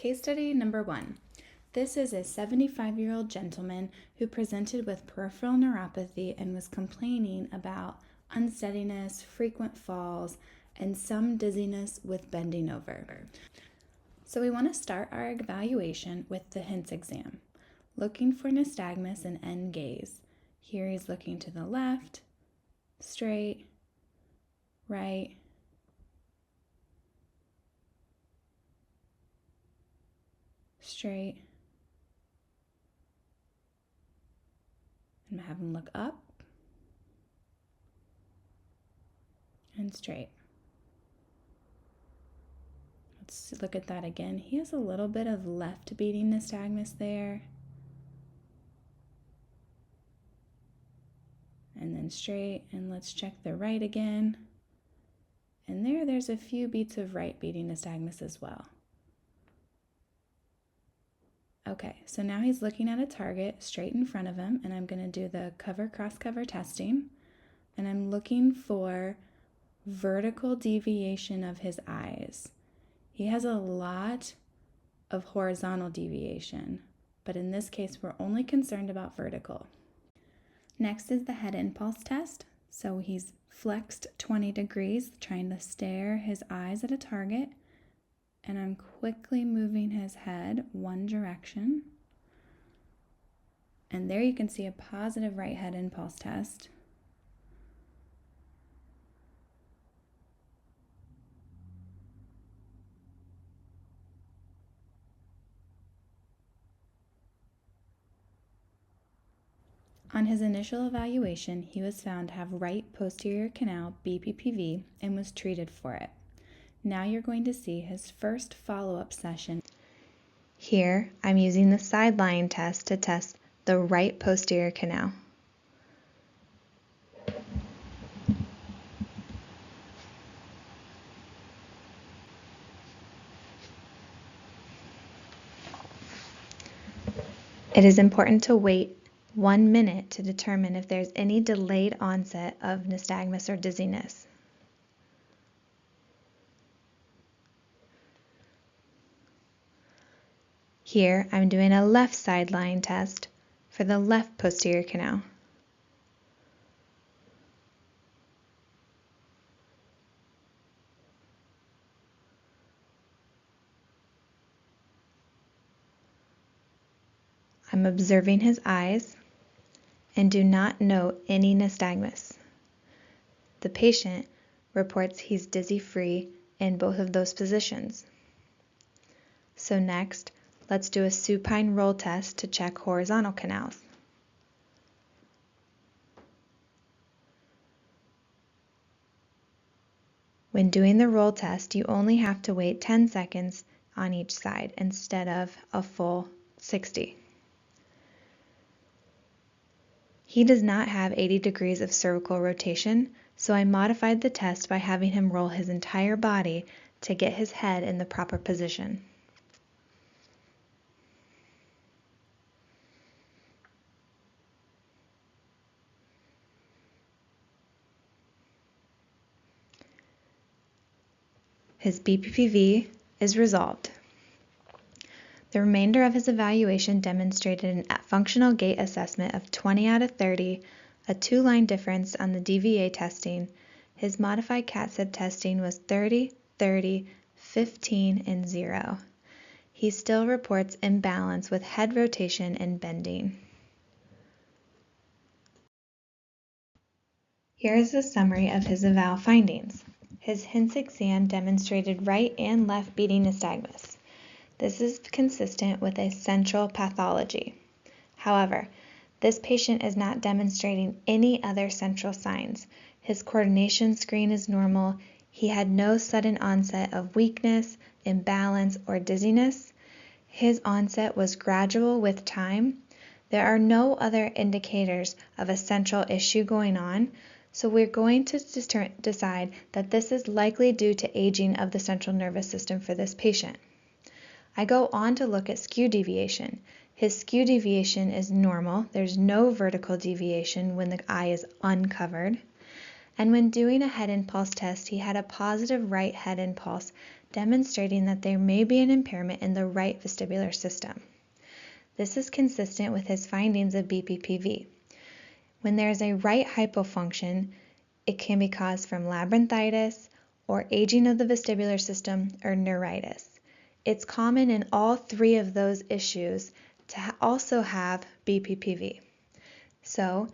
Case study number 1. This is a 75-year-old gentleman who presented with peripheral neuropathy and was complaining about unsteadiness, frequent falls, and some dizziness with bending over. So we want to start our evaluation with the HINTS exam, looking for nystagmus and end gaze. Here he's looking to the left, straight, right, straight, and have him look up and straight. Let's look at that again. He has a little bit of left beating nystagmus there. And then straight, and let's check the right again. And there's a few beats of right beating nystagmus as well. Okay, so now he's looking at a target straight in front of him, and I'm going to do the cross-cover testing, and I'm looking for vertical deviation of his eyes. He has a lot of horizontal deviation, but in this case, we're only concerned about vertical. Next is the head impulse test. So he's flexed 20 degrees, trying to stare his eyes at a target, and I'm quickly moving his head one direction. And there you can see a positive right head impulse test. On his initial evaluation, he was found to have right posterior canal BPPV and was treated for it. Now you're going to see his first follow-up session. Here, I'm using the side lying test to test the right posterior canal. It is important to wait 1 minute to determine if there's any delayed onset of nystagmus or dizziness. Here, I'm doing a left side lying test for the left posterior canal. I'm observing his eyes and do not note any nystagmus. The patient reports he's dizzy-free in both of those positions. So next, let's do a supine roll test to check horizontal canals. When doing the roll test, you only have to wait 10 seconds on each side instead of a full 60. He does not have 80 degrees of cervical rotation, so I modified the test by having him roll his entire body to get his head in the proper position. His BPPV is resolved. The remainder of his evaluation demonstrated a functional gait assessment of 20 out of 30, a 2-line difference on the DVA testing. His modified CAT-SIB testing was 30, 30, 15, and 0. He still reports imbalance with head rotation and bending. Here is a summary of his eval findings. His HINTS exam demonstrated right and left beating nystagmus. This is consistent with a central pathology. However, this patient is not demonstrating any other central signs. His coordination screen is normal. He had no sudden onset of weakness, imbalance, or dizziness. His onset was gradual with time. There are no other indicators of a central issue going on, so we're going to decide that this is likely due to aging of the central nervous system for this patient. I go on to look at skew deviation. His skew deviation is normal. There's no vertical deviation when the eye is uncovered. And when doing a head impulse test, he had a positive right head impulse demonstrating that there may be an impairment in the right vestibular system. This is consistent with his findings of BPPV. When there is a right hypofunction, it can be caused from labyrinthitis or aging of the vestibular system or neuritis. It's common in all three of those issues to also have BPPV. So,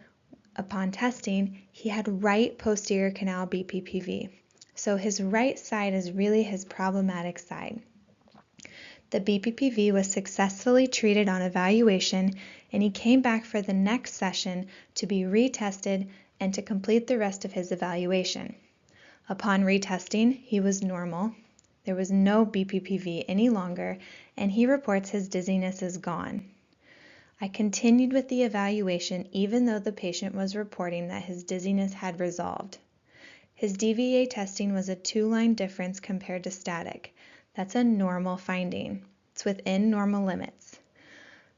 upon testing, he had right posterior canal BPPV. So his right side is really his problematic side. The BPPV was successfully treated on evaluation, and he came back for the next session to be retested and to complete the rest of his evaluation. Upon retesting, he was normal. There was no BPPV any longer, and he reports his dizziness is gone. I continued with the evaluation even though the patient was reporting that his dizziness had resolved. His DVA testing was a 2-line difference compared to static. That's a normal finding. It's within normal limits.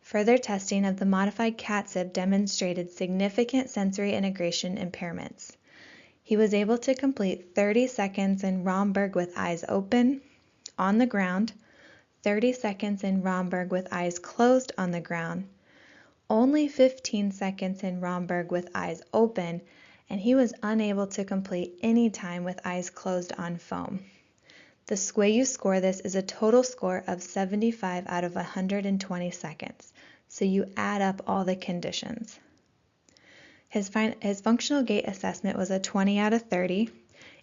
Further testing of the modified CAT-SIB demonstrated significant sensory integration impairments. He was able to complete 30 seconds in Romberg with eyes open, on the ground, 30 seconds in Romberg with eyes closed on the ground, only 15 seconds in Romberg with eyes open, and he was unable to complete any time with eyes closed on foam. The way you score this is a total score of 75 out of 120 seconds, so you add up all the conditions. His functional gait assessment was a 20 out of 30.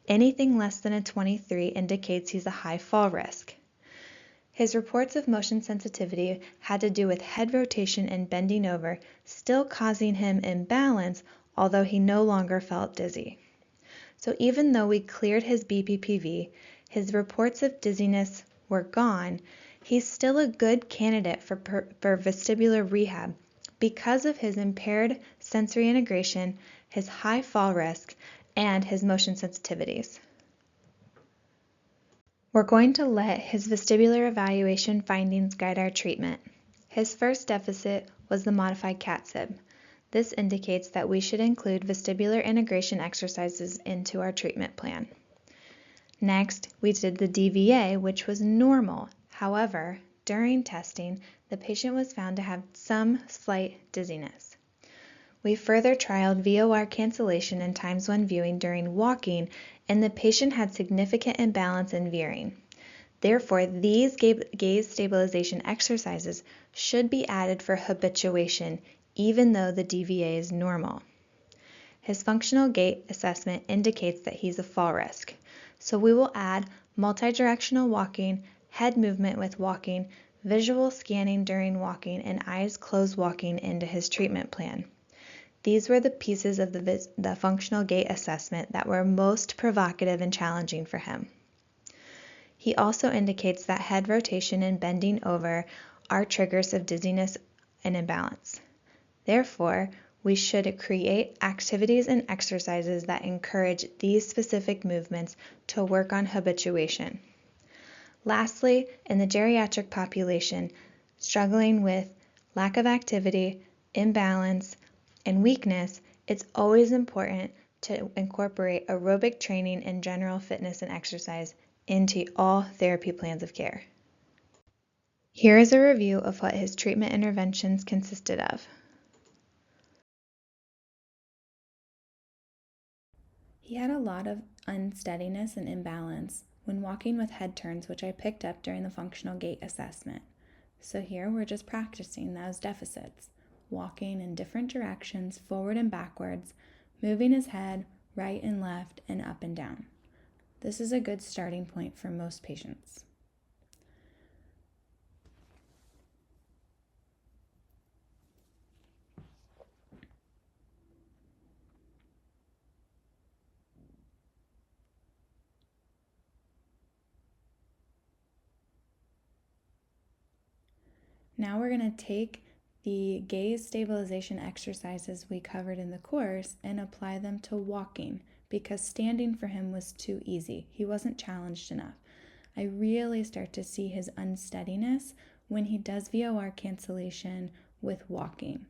Anything less than a 23 indicates he's a high fall risk. His reports of motion sensitivity had to do with head rotation and bending over, still causing him imbalance, although he no longer felt dizzy. So even though we cleared his BPPV, his reports of dizziness were gone, he's still a good candidate for vestibular rehab because of his impaired sensory integration, his high fall risk, and his motion sensitivities. We're going to let his vestibular evaluation findings guide our treatment. His first deficit was the modified CAT-SIB. This indicates that we should include vestibular integration exercises into our treatment plan. Next, we did the DVA, which was normal. However, during testing, the patient was found to have some slight dizziness. We further trialed VOR cancellation and times when viewing during walking, and the patient had significant imbalance in veering. Therefore, these gaze stabilization exercises should be added for habituation, even though the DVA is normal. His functional gait assessment indicates that he's a fall risk, so we will add multidirectional walking, head movement with walking, visual scanning during walking, and eyes closed walking into his treatment plan. These were the pieces of the functional gait assessment that were most provocative and challenging for him. He also indicates that head rotation and bending over are triggers of dizziness and imbalance. Therefore, we should create activities and exercises that encourage these specific movements to work on habituation. Lastly, in the geriatric population, struggling with lack of activity, imbalance, and weakness, it's always important to incorporate aerobic training and general fitness and exercise into all therapy plans of care. Here is a review of what his treatment interventions consisted of. He had a lot of unsteadiness and imbalance when walking with head turns, which I picked up during the functional gait assessment. So here we're just practicing those deficits. Walking in different directions, forward and backwards, moving his head right and left and up and down. This is a good starting point for most patients. Now we're going to take the gaze stabilization exercises we covered in the course and apply them to walking, because standing for him was too easy. He wasn't challenged enough. I really start to see his unsteadiness when he does VOR cancellation with walking.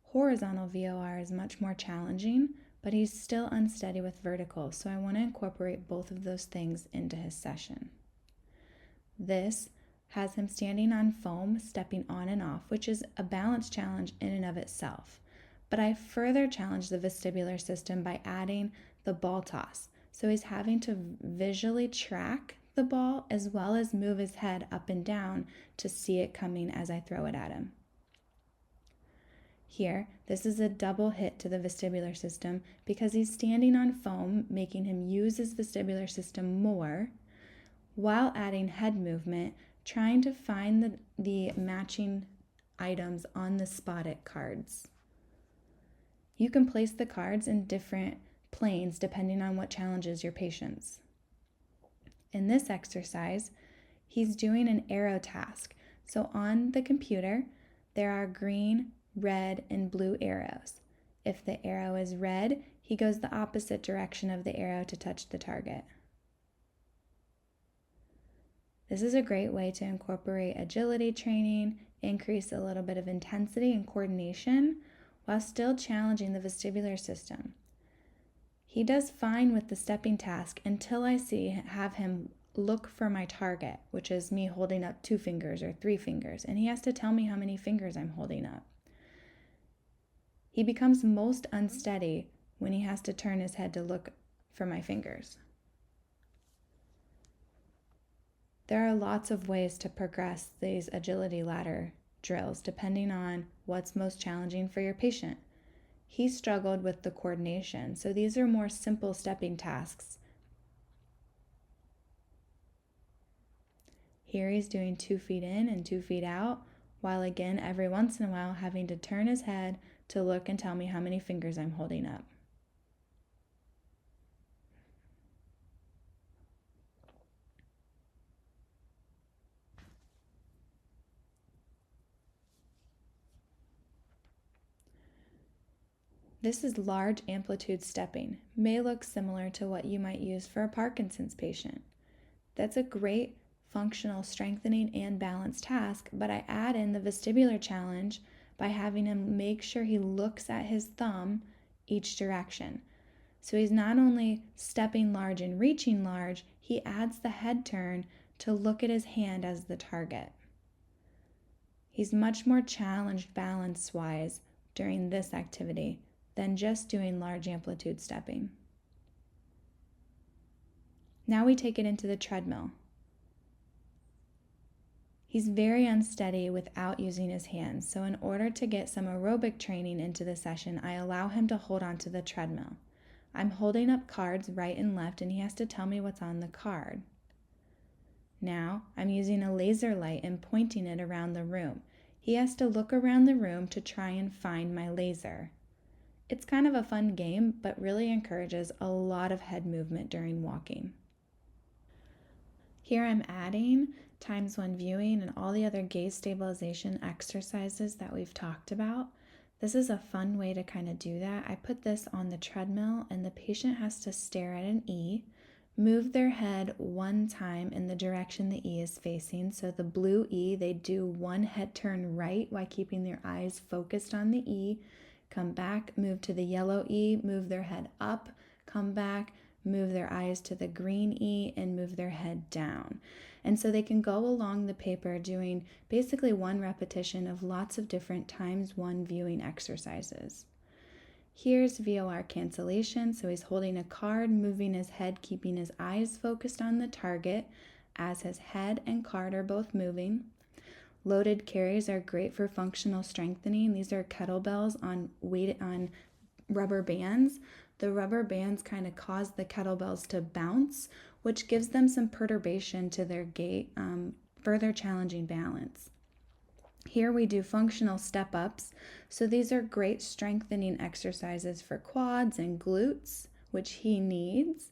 Horizontal VOR is much more challenging, but he's still unsteady with vertical, so I want to incorporate both of those things into his session. This has him standing on foam, stepping on and off, which is a balance challenge in and of itself. But I further challenge the vestibular system by adding the ball toss. So he's having to visually track the ball as well as move his head up and down to see it coming as I throw it at him. Here, this is a double hit to the vestibular system because he's standing on foam, making him use his vestibular system more, while adding head movement, trying to find the matching items on the spot-it cards. You can place the cards in different planes depending on what challenges your patients. In this exercise, he's doing an arrow task. So on the computer, there are green, red, and blue arrows. If the arrow is red, he goes the opposite direction of the arrow to touch the target. This is a great way to incorporate agility training, increase a little bit of intensity and coordination, while still challenging the vestibular system. He does fine with the stepping task until I have him look for my target, which is me holding up 2 fingers or 3 fingers, and he has to tell me how many fingers I'm holding up. He becomes most unsteady when he has to turn his head to look for my fingers. There are lots of ways to progress these agility ladder drills depending on what's most challenging for your patient. He struggled with the coordination, so these are more simple stepping tasks. Here he's doing 2 feet in and 2 feet out, while again every once in a while having to turn his head to look and tell me how many fingers I'm holding up. This is large amplitude stepping. May look similar to what you might use for a Parkinson's patient. That's a great functional strengthening and balance task, but I add in the vestibular challenge by having him make sure he looks at his thumb each direction. So he's not only stepping large and reaching large, he adds the head turn to look at his hand as the target. He's much more challenged balance-wise during this activity than just doing large amplitude stepping. Now we take it into the treadmill. He's very unsteady without using his hands, so in order to get some aerobic training into the session, I allow him to hold onto the treadmill. I'm holding up cards right and left, and he has to tell me what's on the card. Now, I'm using a laser light and pointing it around the room. He has to look around the room to try and find my laser. It's kind of a fun game, but really encourages a lot of head movement during walking. Here I'm adding times 1 viewing and all the other gaze stabilization exercises that we've talked about. This is a fun way to kind of do that. I put this on the treadmill and the patient has to stare at an E, move their head 1 time in the direction the E is facing. So the blue E, they do 1 head turn right while keeping their eyes focused on the E, come back, move to the yellow E, move their head up, come back, move their eyes to the green E, and move their head down. And so they can go along the paper doing basically 1 repetition of lots of different times 1 viewing exercises. Here's VOR cancellation, so he's holding a card, moving his head, keeping his eyes focused on the target as his head and card are both moving. Loaded carries are great for functional strengthening. These are kettlebells on rubber bands. The rubber bands kind of cause the kettlebells to bounce, which gives them some perturbation to their gait, further challenging balance. Here we do functional step-ups. So these are great strengthening exercises for quads and glutes, which he needs.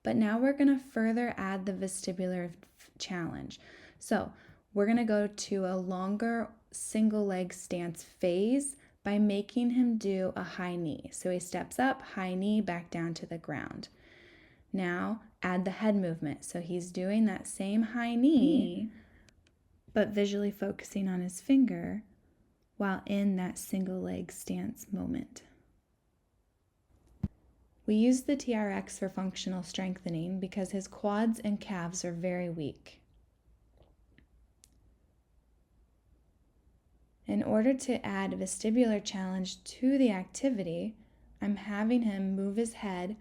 But now we're going to further add the vestibular challenge. So we're going to go to a longer single leg stance phase by making him do a high knee. So he steps up, high knee, back down to the ground. Now add the head movement. So he's doing that same high knee, but visually focusing on his finger while in that single leg stance moment. We use the TRX for functional strengthening because his quads and calves are very weak. In order to add vestibular challenge to the activity, I'm having him move his head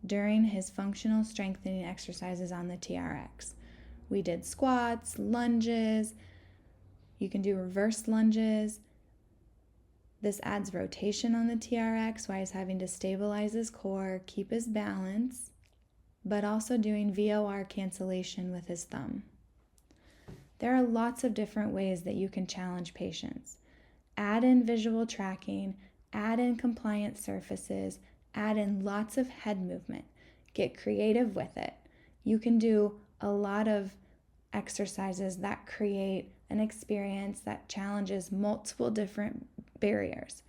during his functional strengthening exercises on the TRX. We did squats, lunges, you can do reverse lunges. This adds rotation on the TRX while he's having to stabilize his core, keep his balance, but also doing VOR cancellation with his thumb. There are lots of different ways that you can challenge patients. Add in visual tracking, add in compliant surfaces, add in lots of head movement. Get creative with it. You can do a lot of exercises that create an experience that challenges multiple different barriers.